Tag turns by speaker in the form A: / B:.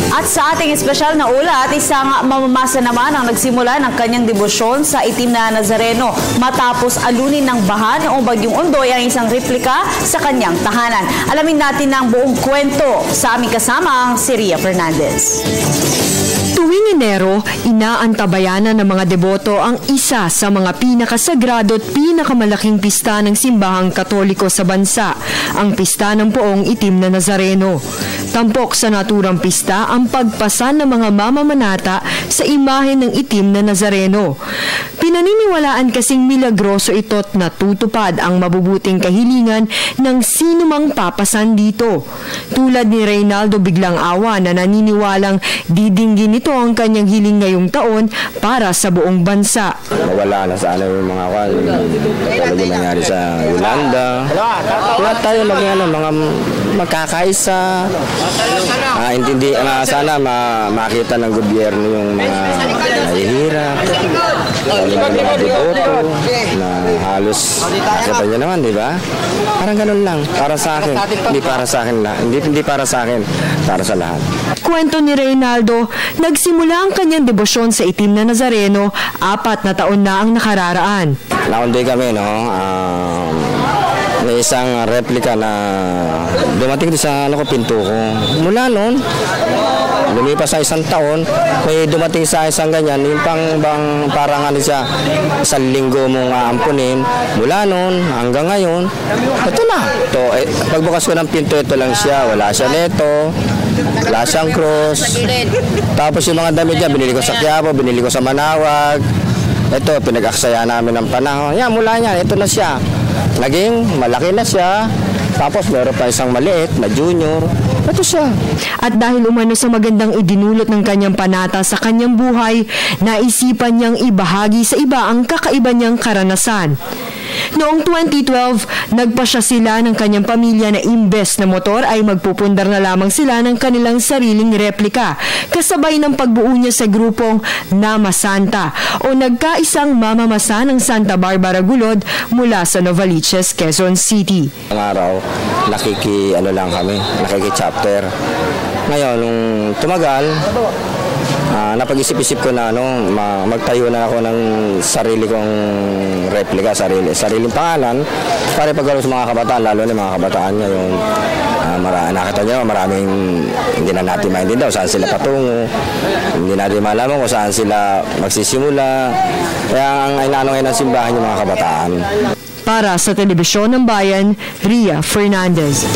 A: At sa ating espesyal na ulat, isang mamamasa naman ang nagsimula ng kanyang debosyon sa itim na Nazareno matapos alunin ng baha noong Bagyong Ondoy ang isang replika sa kanyang tahanan. Alamin natin ang buong kwento sa aming kasamang si Ria Fernandez.
B: Tuwing Enero, inaantabayanan ng mga deboto ang isa sa mga pinakasagrado at pinakamalaking pista ng simbahang Katoliko sa bansa, ang pista ng Poong Itim na Nazareno. Tampok sa naturang pista ang pagpasan ng mga mamamanata sa imahe ng Itim na Nazareno. Pinaniniwalaan kasing milagroso ito at natutupad ang mabubuting kahilingan ng sinumang papasan dito. Tulad ni Reynaldo Biglang Awa na naniniwalang didinggin ito ang kanyang hiling ngayong taon para sa buong bansa.
C: Wala na sana yung mga talaga nangyari sa Yolanda. Wala tayo mga magkakaisa. Sana makita ng gobyerno yung mga nahihirap. Yung mga deboto na halos nakita niyo naman, di ba? Parang ganun lang. Para sa akin. Hindi para sa akin lang. Hindi para sa akin. Para sa lahat.
B: Kwento ni Reynaldo, nagsimula ang kanyang debosyon sa Itim na Nazareno 4 na taon na ang nakararaan.
C: Naundoy kami, no? May isang replika na dumating sa pinto ko. Mula noon, lumipas sa isang taon, may dumating sa isang ganyan, yung parang siya, isang linggo mong aampunin. Mula noon hanggang ngayon, ito na. Pagbukas ko ng pinto, ito lang siya. Wala siya neto, wala siyang cross. Tapos yung mga damit niya, binili ko sa Quiapo, binili ko sa Manawag. Ito, pinag-aksaya namin ng panahon. Yan, mula niya, ito na siya. Naging malaki na siya. Tapos meron pa isang maliit na junior. Ito siya.
B: At dahil umano sa magandang idinulot ng kanyang panata sa kanyang buhay, naisipan niyang ibahagi sa iba ang kakaiba niyang karanasan. Noong 2012, nagpasya sila ng kanyang pamilya na imbes na motor ay magpupundar na lamang sila ng kanilang sariling replika, kasabay ng pagbuo niya sa grupong Nama Santa o nagkaisang mamamasa ng Santa Barbara Gulod mula sa Novaliches, Quezon City.
C: Ang araw, nakiki-chapter. Ngayon, nung tumagal, napag-isip-isip ko na magtayo na ako ng sarili kong replika, sariling pangalan para ipagalaw sa mga kabataan, lalo na mga kabataan ngayon. Nakita nyo, maraming hindi na natin maintindihan saan sila patungo, hindi natin malaman kung saan sila magsisimula. Kaya ang inaano ngayon ng simbahan yung mga kabataan.
B: Para sa Telebisyon ng Bayan, Ria Fernandez.